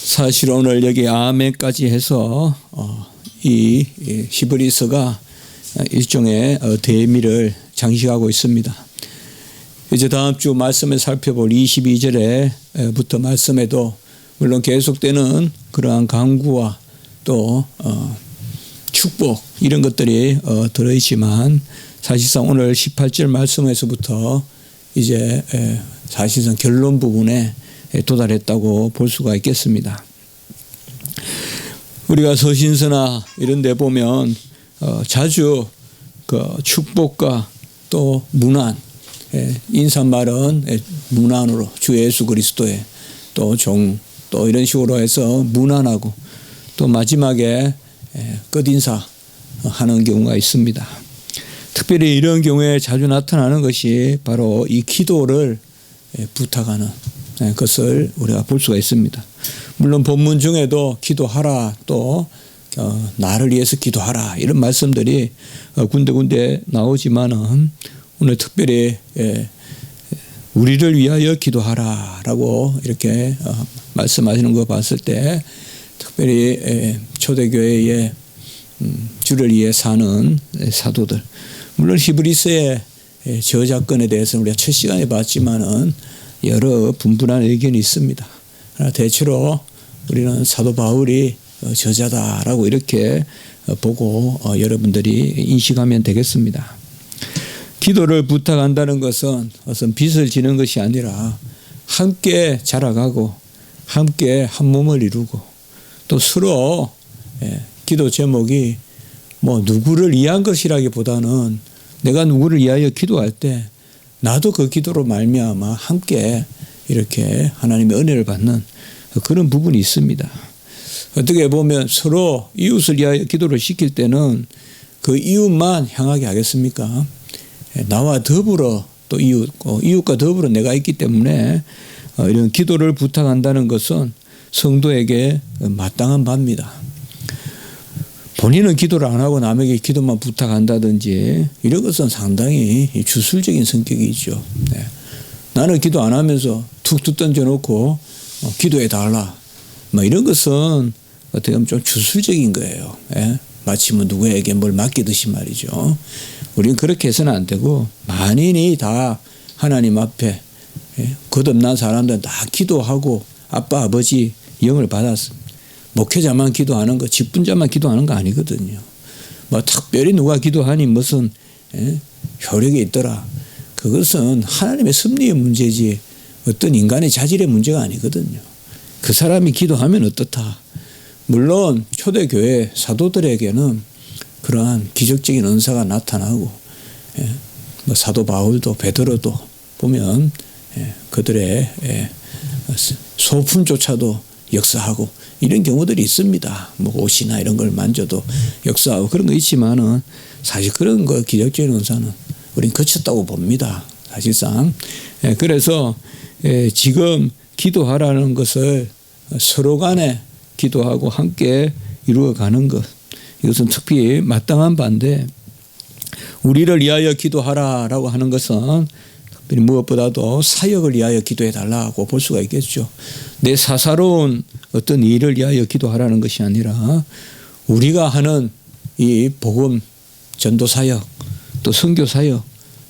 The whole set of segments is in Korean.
사실 오늘 여기 아멘까지 해서 이 히브리서가 일종의 대미를 장식하고 있습니다. 이제 다음 주 말씀을 살펴볼 22절에부터 말씀에도 물론 계속되는 그러한 강구와 또 축복 이런 것들이 들어있지만 사실상 오늘 18절 말씀에서부터 이제 사실상 결론 부분에 도달했다고 볼 수가 있겠습니다. 우리가 서신서나 이런 데 보면 자주 그 축복과 또 문안, 인사말은 문안으로 주 예수 그리스도의 또 종, 또 이런 식으로 해서 문안하고 또 마지막에 끝인사 하는 경우가 있습니다. 특별히 이런 경우에 자주 나타나는 것이 바로 이 기도를 부탁하는 것을 우리가 볼 수가 있습니다. 물론 본문 중에도 기도하라 또 나를 위해서 기도하라 이런 말씀들이 군데군데 나오지만은 오늘 특별히 우리를 위하여 기도하라라고 이렇게 말씀하시는 거 봤을 때 특별히 초대교회의 주를 위해 사는 사도들 물론 히브리서의 저작권에 대해서는 우리가 첫 시간에 봤지만은 여러 분분한 의견이 있습니다. 대체로 우리는 사도 바울이 저자다라고 이렇게 보고 여러분들이 인식하면 되겠습니다. 기도를 부탁한다는 것은 어떤 빚을 지는 것이 아니라 함께 자라가고 함께 한 몸을 이루고 또 서로 기도 제목이 뭐 누구를 위한 것이라기보다는 내가 누구를 위하여 기도할 때 나도 그 기도로 말미암아 함께 이렇게 하나님의 은혜를 받는 그런 부분이 있습니다. 어떻게 보면 서로 이웃을 위하여 기도를 시킬 때는 그 이웃만 향하게 하겠습니까? 나와 더불어 또 이웃과 더불어 내가 있기 때문에 이런 기도를 부탁한다는 것은 성도에게 마땅한 바입니다. 본인은 기도를 안 하고 남에게 기도만 부탁한다든지 이런 것은 상당히 주술적인 성격이죠. 나는 기도 안 하면서 툭툭 던져놓고 기도해 달라. 뭐 이런 것은 어떻게 보면 좀 주술적인 거예요. 마치 뭐 누구에게 뭘 맡기듯이 말이죠. 우리는 그렇게 해서는 안 되고 만인이 다 하나님 앞에 거듭난 사람들은 다 기도하고 아빠 아버지 영을 받았습니다. 목회자만 기도하는 거, 직분자만 기도하는 거 아니거든요. 뭐 특별히 누가 기도하니 무슨 효력이 있더라. 그것은 하나님의 섭리의 문제지 어떤 인간의 자질의 문제가 아니거든요. 그 사람이 기도하면 어떻다. 물론 초대교회 사도들에게는 그러한 기적적인 은사가 나타나고 뭐 사도 바울도 베드로도 보면 그들의 소품조차도 역사하고 이런 경우들이 있습니다. 뭐 옷이나 이런 걸 만져도 역사하고 그런 거 있지만은 사실 그런 거 기적적인 은사는 우린 거쳤다고 봅니다. 사실상. 그래서 지금 기도하라는 것을 서로 간에 기도하고 함께 이루어가는 것 이것은 특히 마땅한 바인데 우리를 위하여 기도하라라고 하는 것은 특별히 무엇보다도 사역을 위하여 기도해 달라고 볼 수가 있겠죠. 내 사사로운 어떤 일을 위하여 기도하라는 것이 아니라 우리가 하는 이 복음 전도 사역 또 선교 사역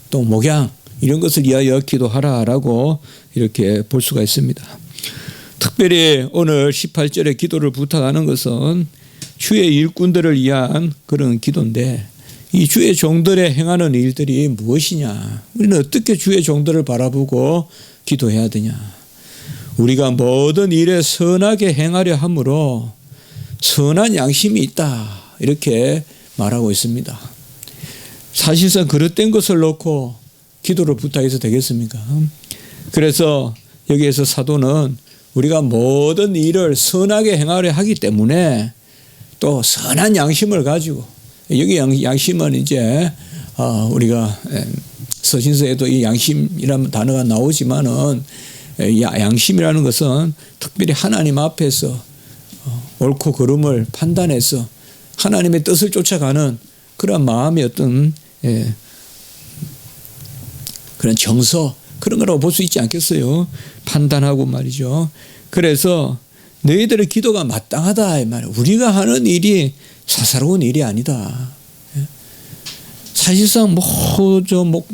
또 목양 이런 것을 위하여 기도하라라고 이렇게 볼 수가 있습니다. 특별히 오늘 18절에 기도를 부탁하는 것은 주의 일꾼들을 위한 그런 기도인데 이 주의 종들의 행하는 일들이 무엇이냐? 우리는 어떻게 주의 종들을 바라보고 기도해야 되냐? 우리가 모든 일에 선하게 행하려 함으로 선한 양심이 있다. 이렇게 말하고 있습니다. 사실상 그릇된 것을 놓고 기도를 부탁해서 되겠습니까? 그래서 여기에서 사도는 우리가 모든 일을 선하게 행하려 하기 때문에 또 선한 양심을 가지고 여기 양심은 이제 우리가 서신서에도 이 양심이라는 단어가 나오지만은 양심이라는 것은 특별히 하나님 앞에서 옳고 그름을 판단해서 하나님의 뜻을 쫓아가는 그런 마음의 어떤 그런 정서 그런 거라고 볼 수 있지 않겠어요? 판단하고 말이죠. 그래서 너희들의 기도가 마땅하다 이 말이에요. 우리가 하는 일이 사사로운 일이 아니다. 사실상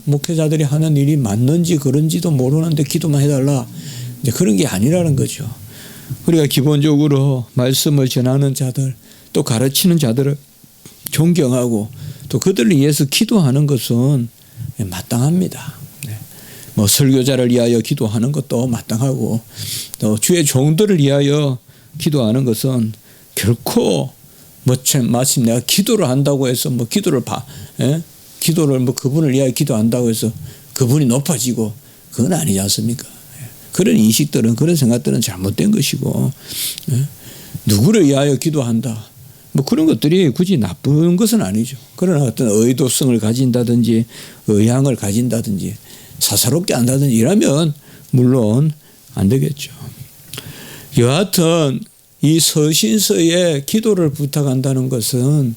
목회자들이 하는 일이 맞는지 그런지도 모르는데 기도만 해달라. 이제 그런 게 아니라는 거죠. 우리가 기본적으로 말씀을 전하는 자들 또 가르치는 자들을 존경하고 또 그들을 위해서 기도하는 것은 마땅합니다. 뭐 설교자를 위하여 기도하는 것도 마땅하고 또 주의 종들을 위하여 기도하는 것은 결코 마침 내가 기도를 한다고 해서 뭐 기도를 뭐 그분을 위하여 기도한다고 해서 그분이 높아지고 그건 아니지 않습니까? 그런 인식들은 그런 생각들은 잘못된 것이고 누구를 위하여 기도한다 뭐 그런 것들이 굳이 나쁜 것은 아니죠. 그러나 어떤 의도성을 가진다든지 의향을 가진다든지 사사롭게 한다든지 이러면 물론 안 되겠죠. 여하튼 이 서신서에 기도를 부탁한다는 것은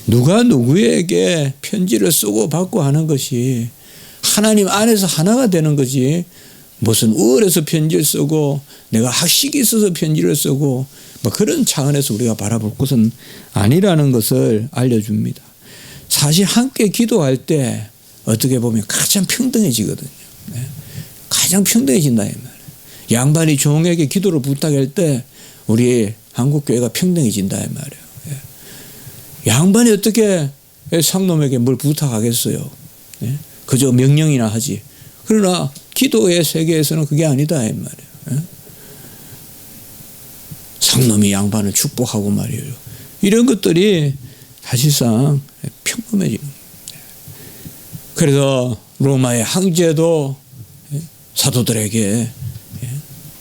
누가 누구에게 편지를 쓰고 받고 하는 것이 하나님 안에서 하나가 되는 거지 무슨 우울해서 편지를 쓰고 내가 학식이 있어서 편지를 쓰고 뭐 그런 차원에서 우리가 바라볼 것은 아니라는 것을 알려줍니다. 사실 함께 기도할 때 어떻게 보면 가장 평등해지거든요. 가장 평등해진다 이 말이에요. 양반이 종에게 기도를 부탁할 때 우리 한국교회가 평등해진다 이 말이에요. 양반이 어떻게 상놈에게 뭘 부탁하겠어요. 그저 명령이나 하지. 그러나 기도의 세계에서는 그게 아니다 이 말이에요. 상놈이 양반을 축복하고 말이에요. 이런 것들이 사실상 평범해지는 거예요. 그래서 로마의 황제도 사도들에게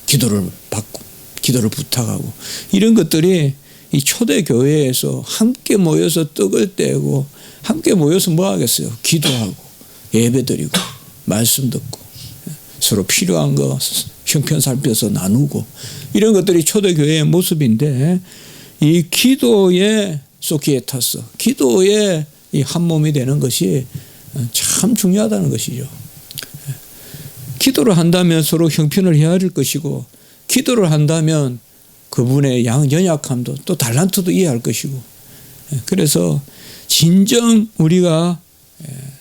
기도를 받고 기도를 부탁하고 이런 것들이 이 초대교회에서 함께 모여서 떡을 떼고 함께 모여서 뭐 하겠어요? 기도하고 예배드리고 말씀 듣고 서로 필요한 거 형편 살펴서 나누고 이런 것들이 초대교회의 모습인데 이 기도의 소키에타스 기도의 이 한 몸이 되는 것이 참 중요하다는 것이죠. 기도를 한다면 서로 형편을 헤아릴 것이고 기도를 한다면 그분의 연약함도 또 달란트도 이해할 것이고 그래서 진정 우리가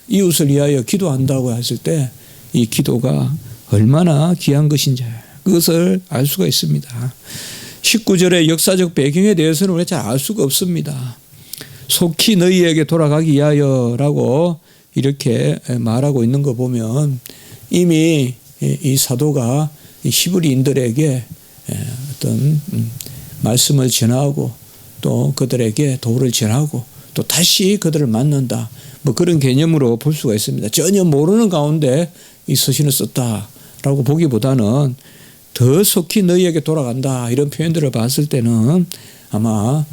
이웃을 위하여 기도한다고 했을 때 이 기도가 얼마나 귀한 것인지 그것을 알 수가 있습니다. 19절의 역사적 배경에 대해서는 우리가 잘 알 수가 없습니다. 속히 너희에게 돌아가기 위하여라고 이렇게 말하고 있는 거 보면 이미 이 사도가 히브리인들에게 어떤 말씀을 전하고 또 그들에게 도를 전하고 또 다시 그들을 만난다. 뭐 그런 개념으로 볼 수가 있습니다. 전혀 모르는 가운데 이 서신을 썼다라고 보기보다는 더 속히 너희에게 돌아간다 이런 표현들을 봤을 때는 아마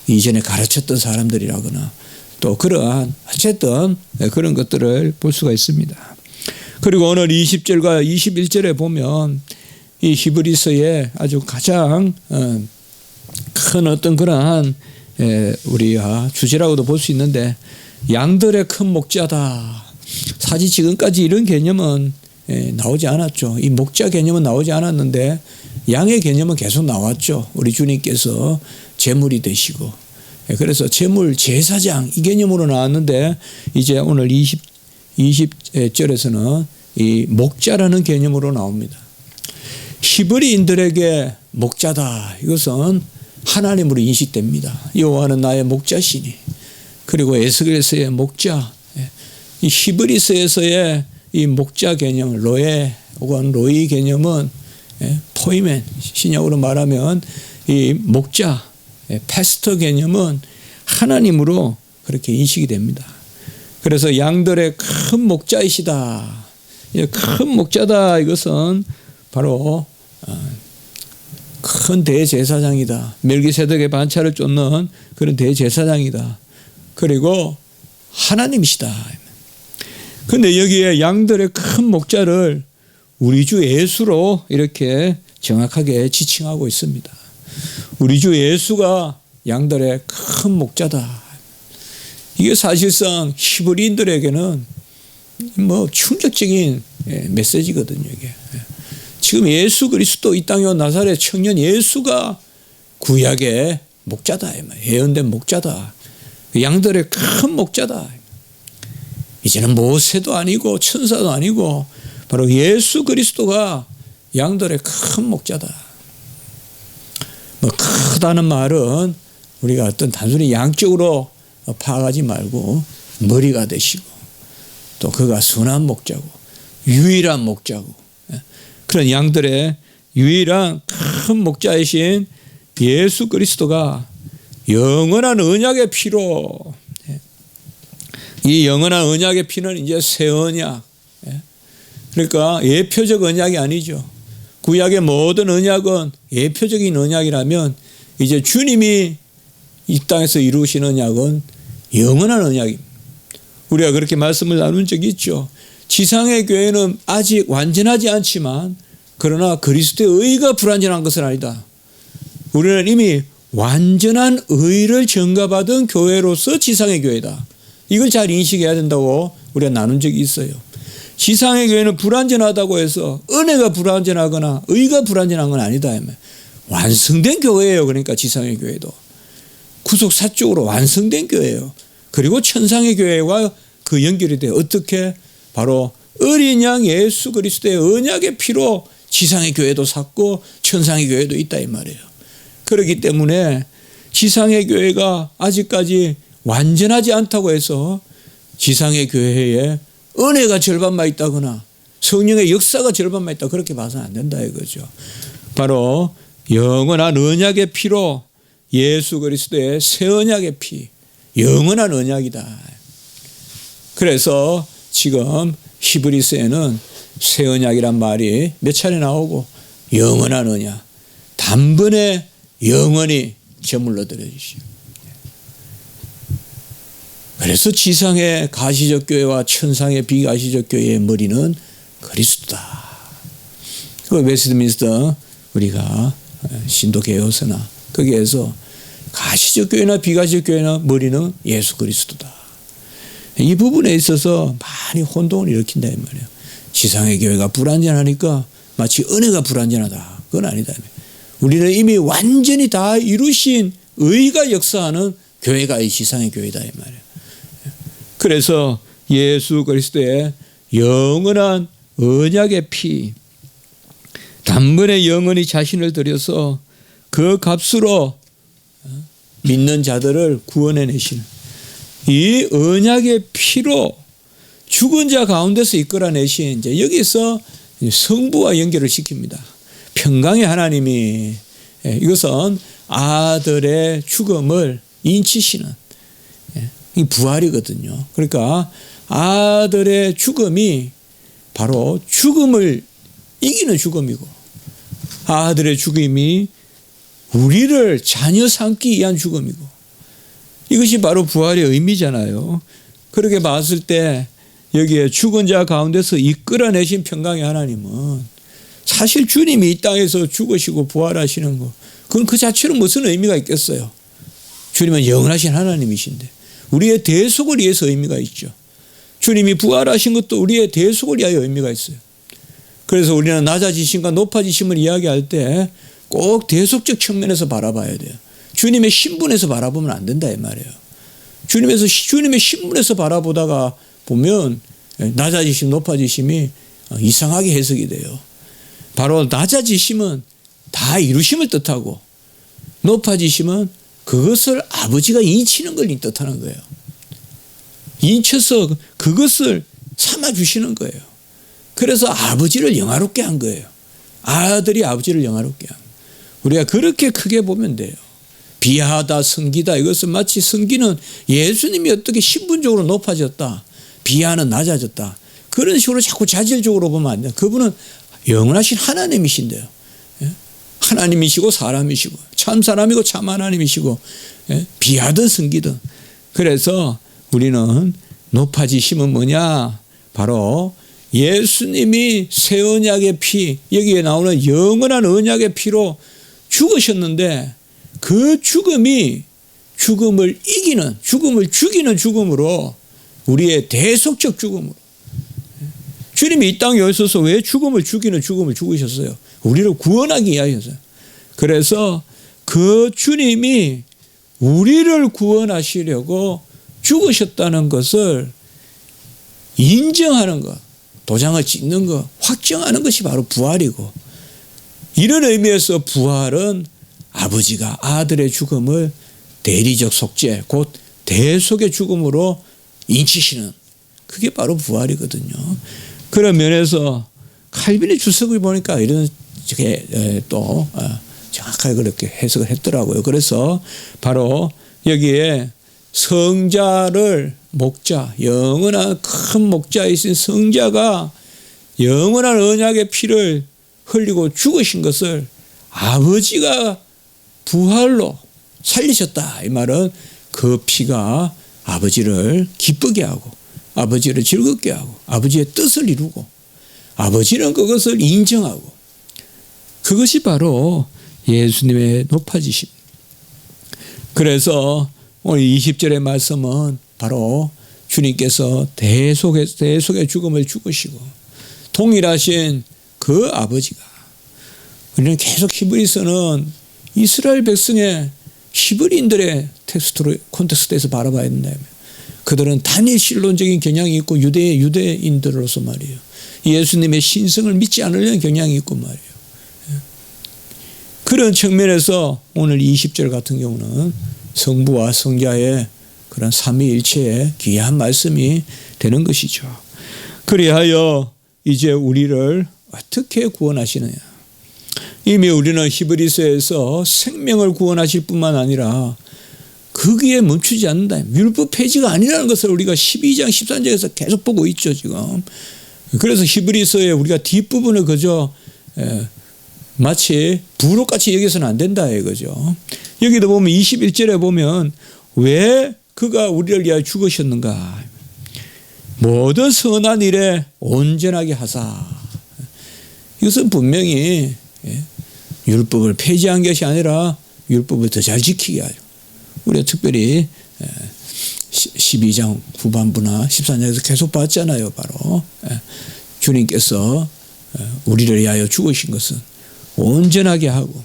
이전에 가르쳤던 사람들이라거나 또 그러한 어쨌든 그런 것들을 볼 수가 있습니다. 그리고 오늘 20절과 21절에 보면 이 히브리서의 아주 가장 큰 어떤 그러한 우리가 주제라고도 볼 수 있는데 양들의 큰 목자다. 사실 지금까지 이런 개념은 나오지 않았죠. 이 목자 개념은 나오지 않았는데 양의 개념은 계속 나왔죠. 우리 주님께서 제물이 되시고 그래서 제물 제사장 이 개념으로 나왔는데 이제 오늘 20절에서는 이 목자라는 개념으로 나옵니다. 히브리인들에게 목자다. 이것은 하나님으로 인식됩니다. 여호와는 나의 목자시니. 그리고 에스겔서의 목자. 이 히브리서에서의 이 목자 개념, 로에 혹은 로이 개념은 포이멘, 신약으로 말하면 이 목자, 패스터 개념은 하나님으로 그렇게 인식이 됩니다. 그래서 양들의 큰 목자이시다. 큰 목자다. 이것은 바로 큰 대제사장이다. 멜기세덱의 반차를 쫓는 그런 대제사장이다. 그리고 하나님이시다. 그런데 여기에 양들의 큰 목자를 우리 주 예수로 이렇게 정확하게 지칭하고 있습니다. 우리 주 예수가 양들의 큰 목자다. 이게 사실상 히브리인들에게는 뭐 충격적인 메시지거든요. 이게 지금 예수 그리스도 이 땅에 온 나사렛 청년 예수가 구약의 목자다. 예언된 목자다. 양들의 큰 목자다. 이제는 모세도 아니고 천사도 아니고 바로 예수 그리스도가 양들의 큰 목자다. 뭐 크다는 말은 우리가 어떤 단순히 양적으로 파악하지 말고 머리가 되시고 또 그가 선한 목자고 유일한 목자고 그런 양들의 유일한 큰 목자이신 예수 그리스도가 영원한 언약의 피로, 이 영원한 언약의 피는 이제 새 언약, 그러니까 예표적 언약이 아니죠. 구약의 모든 언약은 예표적인 언약이라면 이제 주님이 이 땅에서 이루신 언약은 영원한 언약입니다. 우리가 그렇게 말씀을 나눈 적이 있죠. 지상의 교회는 아직 완전하지 않지만 그러나 그리스도의 의가 불완전한 것은 아니다. 우리는 이미 완전한 의를 전가받은 교회로서 지상의 교회다. 이걸 잘 인식해야 된다고 우리가 나눈 적이 있어요. 지상의 교회는 불완전하다고 해서 은혜가 불완전하거나 의가 불완전한 건 아니다. 완성된 교회예요. 그러니까 지상의 교회도. 구속사적으로 완성된 교회예요. 그리고 천상의 교회와 그 연결이 돼요. 어떻게? 바로 어린 양 예수 그리스도의 언약의 피로 지상의 교회도 샀고 천상의 교회도 있다 이 말이에요. 그렇기 때문에 지상의 교회가 아직까지 완전하지 않다고 해서 지상의 교회에 은혜가 절반만 있다거나 성령의 역사가 절반만 있다 그렇게 봐서는 안 된다 이거죠. 바로 영원한 언약의 피로 예수 그리스도의 새 언약의 피, 영원한 언약이다. 그래서 지금 히브리서에는 새 언약이란 말이 몇 차례 나오고 영원한 언약, 단번에 영원히 제물로 드려주시오. 그래서 지상의 가시적 교회와 천상의 비가시적 교회의 머리는 그리스도다. 그 웨스트민스터 우리가 신도개혁서나 거기에서 가시적 교회나 비가시적 교회나 머리는 예수 그리스도다. 이 부분에 있어서 많이 혼동을 일으킨다 이 말이에요. 지상의 교회가 불완전하니까 마치 은혜가 불완전하다. 그건 아니다. 우리는 이미 완전히 다 이루신 의가 역사하는 교회가 이 지상의 교회다 이 말이에요. 그래서 예수 그리스도의 영원한 언약의 피, 단번에 영원히 자신을 들여서 그 값으로 믿는 자들을 구원해내시는 이 언약의 피로 죽은 자 가운데서 이끌어내신 이제 여기서 성부와 연결을 시킵니다. 평강의 하나님이 이것은 아들의 죽음을 인치시는 이 부활이거든요. 그러니까 아들의 죽음이 바로 죽음을 이기는 죽음이고 아들의 죽음이 우리를 자녀 삼기 위한 죽음이고 이것이 바로 부활의 의미잖아요. 그렇게 봤을 때 여기에 죽은 자 가운데서 이끌어내신 평강의 하나님은 사실 주님이 이 땅에서 죽으시고 부활하시는 거 그건 그 자체로 무슨 의미가 있겠어요. 주님은 영원하신 하나님이신데 우리의 대속을 위해서 의미가 있죠. 주님이 부활하신 것도 우리의 대속을 위하여 의미가 있어요. 그래서 우리는 낮아지심과 높아지심을 이야기할 때 꼭 대속적 측면에서 바라봐야 돼요. 주님의 신분에서 바라보면 안 된다 이 말이에요. 주님의 신분에서 바라보다가 보면 낮아지심 높아지심이 이상하게 해석이 돼요. 바로 낮아지심은 다 이루심을 뜻하고 높아지심은 그것을 아버지가 인치는 걸 뜻하는 거예요. 인쳐서 그것을 삼아주시는 거예요. 그래서 아버지를 영화롭게 한 거예요. 아들이 아버지를 영화롭게 한 거예요. 우리가 그렇게 크게 보면 돼요. 비하다 성기다 이것은 마치 성기는 예수님이 어떻게 신분적으로 높아졌다. 비하는 낮아졌다. 그런 식으로 자꾸 자질적으로 보면 안 돼요. 그분은 영원하신 하나님이신데요. 하나님이시고 사람이시고 참 사람이고 참 하나님이시고 비하든 성기든. 그래서 우리는 높아지심은 뭐냐? 바로 예수님이 새 언약의 피, 여기에 나오는 영원한 언약의 피로 죽으셨는데 그 죽음이 죽음을 이기는, 죽음을 죽이는 죽음으로 우리의 대속적 죽음으로. 주님이 이 땅에 오셔서 왜 죽음을 죽이는 죽음을 죽으셨어요? 우리를 구원하기 위하여서. 그래서 그 주님이 우리를 구원하시려고 죽으셨다는 것을 인정하는 것, 도장을 찍는 것, 확정하는 것이 바로 부활이고, 이런 의미에서 부활은 아버지가 아들의 죽음을 대리적 속죄, 곧 대속의 죽음으로 인치시는, 그게 바로 부활이거든요. 그런 면에서 칼빈의 주석을 보니까 이런 또 정확하게 그렇게 해석을 했더라고요. 그래서 바로 여기에 성자를 목자, 영원한 큰 목자이신 성자가 영원한 언약의 피를 흘리고 죽으신 것을 아버지가 부활로 살리셨다. 이 말은 그 피가 아버지를 기쁘게 하고 아버지를 즐겁게 하고 아버지의 뜻을 이루고 아버지는 그것을 인정하고, 그것이 바로 예수님의 높아지심. 그래서 오늘 20절의 말씀은 바로 주님께서 대속의 죽음을 죽으시고 동일하신 그 아버지가, 우리는 계속 히브리서는 이스라엘 백성의 히브리인들의 콘텍스트에서 바라봐야 된다. 그들은 단일 신론적인 경향이 있고 유대인들로서 말이에요. 예수님의 신성을 믿지 않으려는 경향이 있고 말이에요. 그런 측면에서 오늘 20절 같은 경우는 성부와 성자의 그런 삼위일체의 귀한 말씀이 되는 것이죠. 그리하여 이제 우리를 어떻게 구원하시느냐. 이미 우리는 히브리서에서 생명을 구원하실 뿐만 아니라 거기에 멈추지 않는다. 율법 폐지가 아니라는 것을 우리가 12장 13장에서 계속 보고 있죠 지금. 그래서 히브리서에 우리가 뒷부분을 그저 마치 부록같이 여기서는 안 된다 이거죠. 여기도 보면 21절에 보면 왜 그가 우리를 위하여 죽으셨는가. 모든 선한 일에 온전하게 하사. 이것은 분명히 율법을 폐지한 것이 아니라 율법을 더 잘 지키게 하죠. 우리가 특별히 12장 후반부나 13장에서 계속 봤잖아요. 바로 주님께서 우리를 위하여 죽으신 것은 온전하게 하고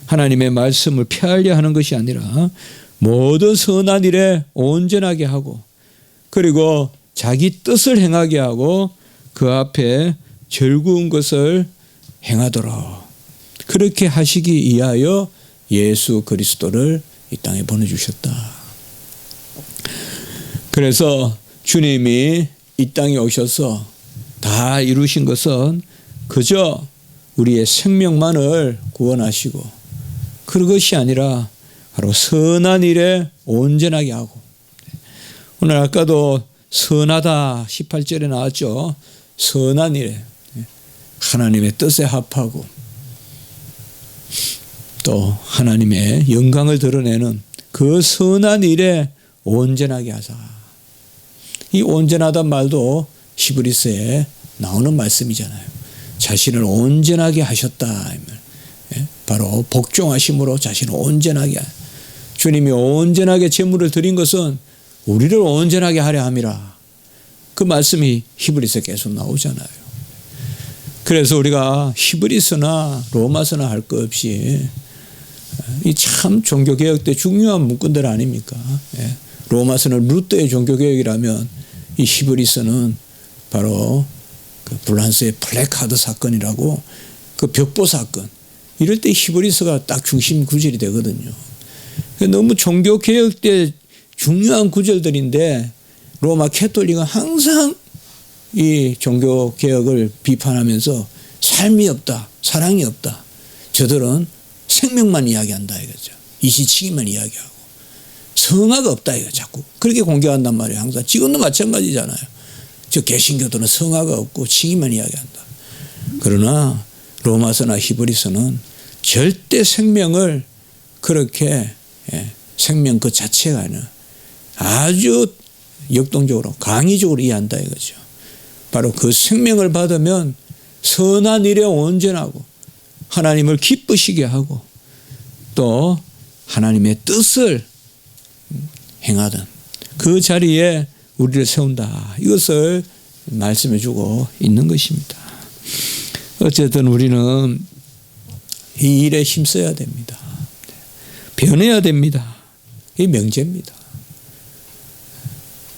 하나님의 말씀을 폐하려 하는 것이 아니라 모든 선한 일에 온전하게 하고, 그리고 자기 뜻을 행하게 하고 그 앞에 즐거운 것을 행하도록 그렇게 하시기 위하여 예수 그리스도를 이 땅에 보내주셨다. 그래서 주님이 이 땅에 오셔서 다 이루신 것은 그저 우리의 생명만을 구원하시고 그것이 아니라 바로 선한 일에 온전하게 하고, 오늘 아까도 선하다 18절에 나왔죠. 선한 일에 하나님의 뜻에 합하고 또 하나님의 영광을 드러내는 그 선한 일에 온전하게 하사. 이 온전하단 말도 히브리서에 나오는 말씀이잖아요. 자신을 온전하게 하셨다. 바로 복종하심으로 자신을 온전하게. 주님이 온전하게 제물을 드린 것은 우리를 온전하게 하려 함이라. 그 말씀이 히브리서에 계속 나오잖아요. 그래서 우리가 히브리서나 로마서나 할 것 없이 이 참 종교개혁 때 중요한 문구들 아닙니까? 로마서는 루터의 종교개혁이라면 이 히브리서는 바로 그 불란서의 플래카드 사건이라고 그 벽보 사건, 이럴 때 히브리서가 딱 중심 구절이 되거든요. 너무 종교개혁 때 중요한 구절들인데 로마 캐톨릭은 항상 이 종교개혁을 비판하면서 삶이 없다, 사랑이 없다. 저들은 생명만 이야기한다 이거죠. 이시치기만 이야기하고 성화가 없다 이거 자꾸 그렇게 공격한단 말이에요. 항상 지금도 마찬가지잖아요. 저 개신교도는 성화가 없고 칭의만 이야기한다. 그러나 로마서나 히브리서는 절대 생명을 그렇게 생명 그 자체가 아니라 아주 역동적으로 강의적으로 이해한다 이거죠. 바로 그 생명을 받으면 선한 일에 온전하고 하나님을 기쁘시게 하고 또 하나님의 뜻을 행하던 그 자리에 우리를 세운다. 이것을 말씀해 주고 있는 것입니다. 어쨌든 우리는 이 일에 힘써야 됩니다. 변해야 됩니다. 이 명제입니다.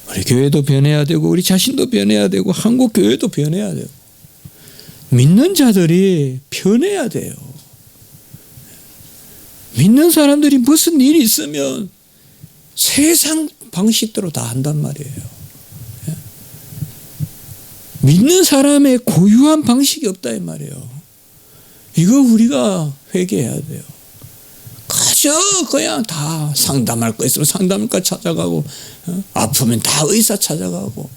우리 교회도 변해야 되고 우리 자신도 변해야 되고 한국 교회도 변해야 되고 믿는 자들이 변해야 돼요. 믿는 사람들이 무슨 일이 있으면 세상 방식대로 다 한단 말이에요. 믿는 사람의 고유한 방식이 없다 이 말이에요. 이거 우리가 회개해야 돼요. 그저 그냥 다 상담할 거 있으면 상담과 찾아가고 아프면 다 의사 찾아가고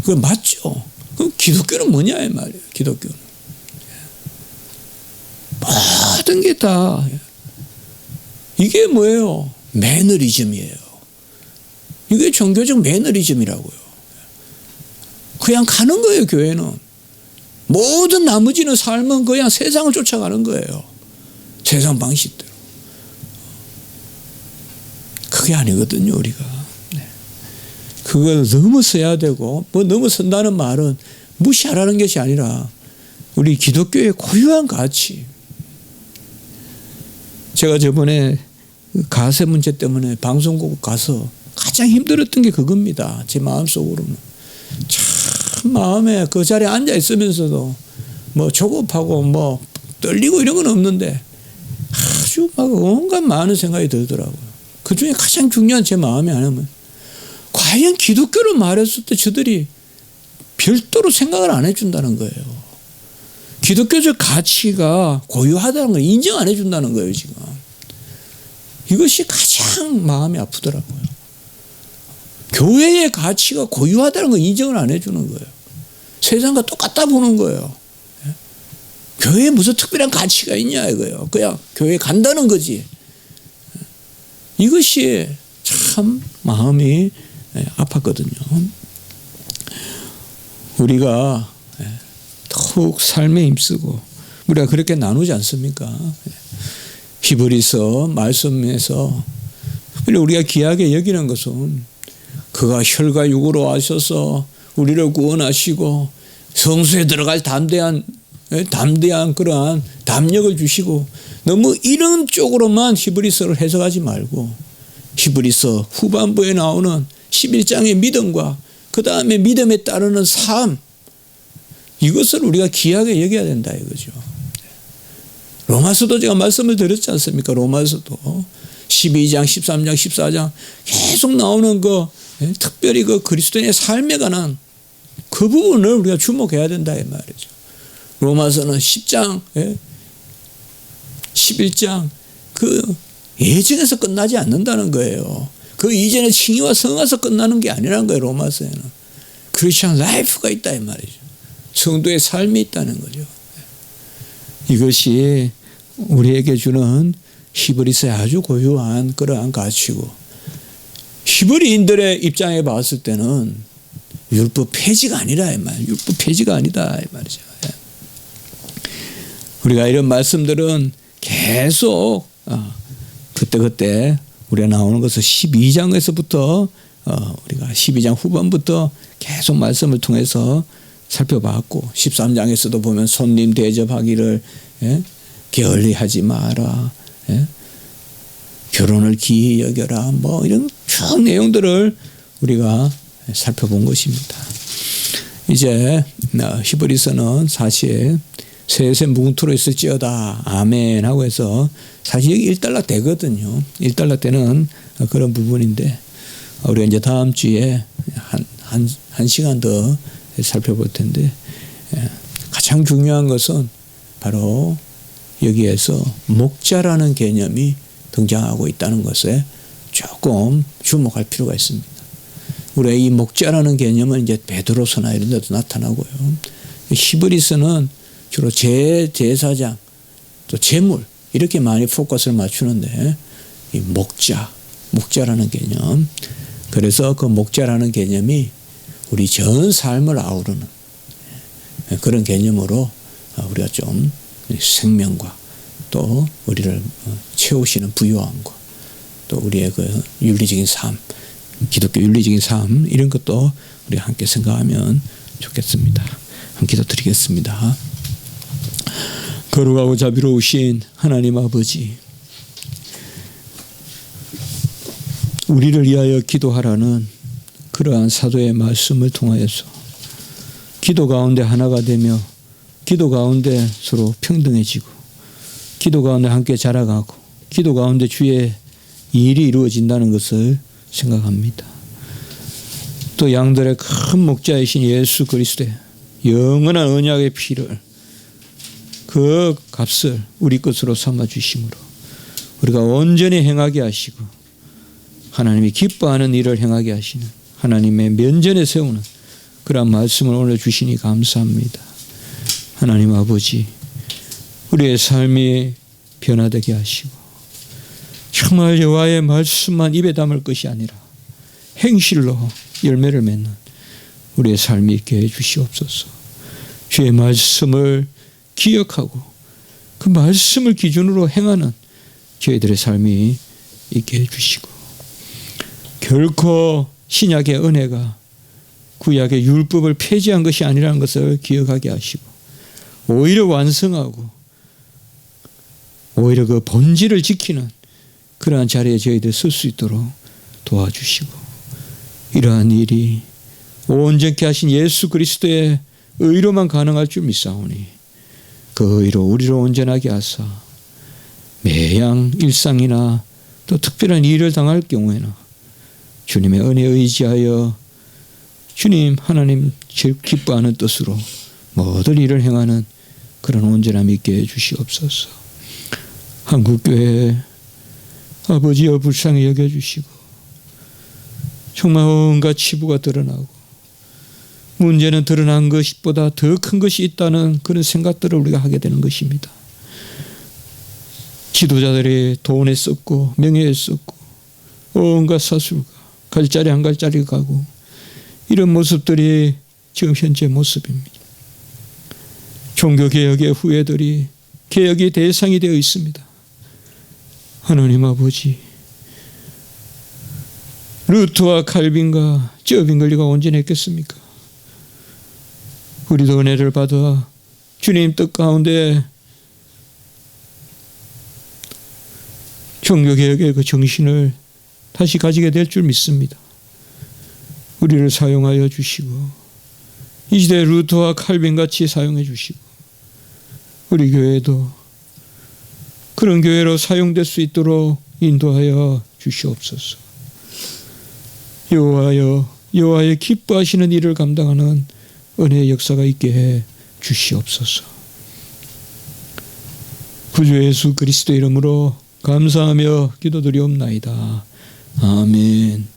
그거 맞죠? 그럼 기독교는 뭐냐 이 말이에요. 기독교는 모든 게 다 이게 뭐예요? 매너리즘이에요. 이게 종교적 매너리즘이라고요. 그냥 가는 거예요. 교회는 모든 나머지는 삶은 그냥 세상을 쫓아가는 거예요. 세상 방식대로. 그게 아니거든요. 우리가 그걸 넘어서야 되고 뭐 넘어선다는 말은 무시하라는 것이 아니라 우리 기독교의 고유한 가치. 제가 저번에 가세 문제 때문에 방송국 가서 가장 힘들었던 게 그겁니다. 제 마음속으로는. 참 마음에 그 자리에 앉아 있으면서도 뭐 조급하고 뭐 떨리고 이런 건 없는데 아주 막 온갖 많은 생각이 들더라고요. 그 중에 가장 중요한 제 마음에 하나는 과연 기독교를 말했을 때 저들이 별도로 생각을 안 해준다는 거예요. 기독교적 가치가 고유하다는 걸 인정 안 해준다는 거예요. 지금 이것이 가장 마음이 아프더라고요. 교회의 가치가 고유하다는 걸 인정을 안 해주는 거예요. 세상과 똑같다 보는 거예요. 교회에 무슨 특별한 가치가 있냐 이거예요. 그냥 교회에 간다는 거지. 이것이 참 마음이 아팠거든요. 우리가 더욱 삶에 힘쓰고 우리가 그렇게 나누지 않습니까? 히브리서 말씀에서 우리가 귀하게 여기는 것은 그가 혈과 육으로 하셔서 우리를 구원하시고 성수에 들어갈 담대한 그러한 담력을 주시고 너무 이런 쪽으로만 히브리서를 해석하지 말고 히브리서 후반부에 나오는 11장의 믿음과 그 다음에 믿음에 따르는 삶 이것을 우리가 귀하게 여겨야 된다 이거죠. 로마서도 제가 말씀을 드렸지 않습니까? 로마서도 12장, 13장, 14장 계속 나오는 특별히 그 그리스도인의 삶에 관한 그 부분을 우리가 주목해야 된다 이 말이죠. 로마서는 10장, 11장 그 예정에서 끝나지 않는다는 거예요. 그 이전에 칭의와 성화에서 끝나는 게 아니라는 거예요. 로마서에는 크리스천 라이프가 있다 이 말이죠. 성도의 삶이 있다는 거죠. 이것이 우리에게 주는 히브리서의 아주 고유한 그러한 가치고 히브리인들의 입장에 봤을 때는 율법 폐지가 아니라 이 말이에요. 율법 폐지가 아니다 이 말이죠. 우리가 이런 말씀들은 계속 그때 우리가 나오는 것은 12장에서부터 우리가 12장 후반부터 계속 말씀을 통해서 살펴봤고 13장에서도 보면 손님 대접하기를 게을리하지 마라. 결혼을 기히 여겨라. 뭐 이런 쭉 내용들을 우리가 살펴본 것입니다. 이제 히브리서는 사실 셋의 뭉투로 있을지어다 아멘 하고 해서 사실 여기 1달러 되거든요. 1달러 되는 그런 부분인데 우리가 이제 다음 주에 한 시간 더 살펴볼 텐데 가장 중요한 것은 바로 여기에서 목자라는 개념이 등장하고 있다는 것에 조금 주목할 필요가 있습니다. 우리가 이 목자라는 개념은 이제 베드로서나 이런 데도 나타나고요. 히브리서는 주로 제사장 또 제물 이렇게 많이 포커스를 맞추는데 이 목자라는 개념 그래서 그 목자라는 개념이 우리 전 삶을 아우르는 그런 개념으로 우리가 좀 생명과 또 우리를 채우시는 부요함과 또 우리의 그 윤리적인 삶 기독교 윤리적인 삶 이런 것도 우리 함께 생각하면 좋겠습니다. 함께 기도드리겠습니다. 거룩하고 자비로우신 하나님 아버지, 우리를 위하여 기도하라는 그러한 사도의 말씀을 통하여서 기도 가운데 하나가 되며 기도 가운데 서로 평등해지고 기도 가운데 함께 자라가고 기도 가운데 주의 일이 이루어진다는 것을 생각합니다. 또 양들의 큰 목자이신 예수 그리스도의 영원한 언약의 피를, 그 값을 우리 것으로 삼아 주심으로 우리가 온전히 행하게 하시고 하나님이 기뻐하는 일을 행하게 하시는 하나님의 면전에 세우는 그런 말씀을 오늘 주시니 감사합니다. 하나님 아버지, 우리의 삶이 변화되게 하시고 정말 여호와의 말씀만 입에 담을 것이 아니라 행실로 열매를 맺는 우리의 삶이 있게 해 주시옵소서. 주의 말씀을 기억하고 그 말씀을 기준으로 행하는 저희들의 삶이 있게 해 주시고, 결코 신약의 은혜가 구약의 율법을 폐지한 것이 아니라는 것을 기억하게 하시고 오히려 완성하고 오히려 그 본질을 지키는 그러한 자리에 저희들 설 수 있도록 도와주시고, 이러한 일이 온전케 하신 예수 그리스도의 의로만 가능할 줄 믿사오니 그 의로 우리를 온전하게 하사 매양 일상이나 또 특별한 일을 당할 경우에는 주님의 은혜에 의지하여 주님 하나님 제일 기뻐하는 뜻으로 모든 일을 행하는 그런 온전함이 있게 해 주시옵소서. 한국교회 아버지여 불쌍히 여겨주시고 정말 온갖 치부가 드러나고 문제는 드러난 것보다 더 큰 것이 있다는 그런 생각들을 우리가 하게 되는 것입니다. 지도자들이 돈에 썼고 명예에 썼고 온갖 사술과 갈자리 한 갈자리 가고 이런 모습들이 지금 현재 모습입니다. 종교개혁의 후예들이 개혁의 대상이 되어 있습니다. 하나님 아버지, 루터와 칼빈과 저빙글리가 온전했겠습니까? 우리도 은혜를 받아 주님 뜻 가운데 종교개혁의 그 정신을 다시 가지게 될 줄 믿습니다. 우리를 사용하여 주시고 이 시대 루터와 칼빈같이 사용해 주시고 우리 교회도 그런 교회로 사용될 수 있도록 인도하여 주시옵소서. 여호와의 기뻐하시는 일을 감당하는 은혜의 역사가 있게 해 주시옵소서. 구주 예수 그리스도 이름으로 감사하며 기도드리옵나이다. 아멘.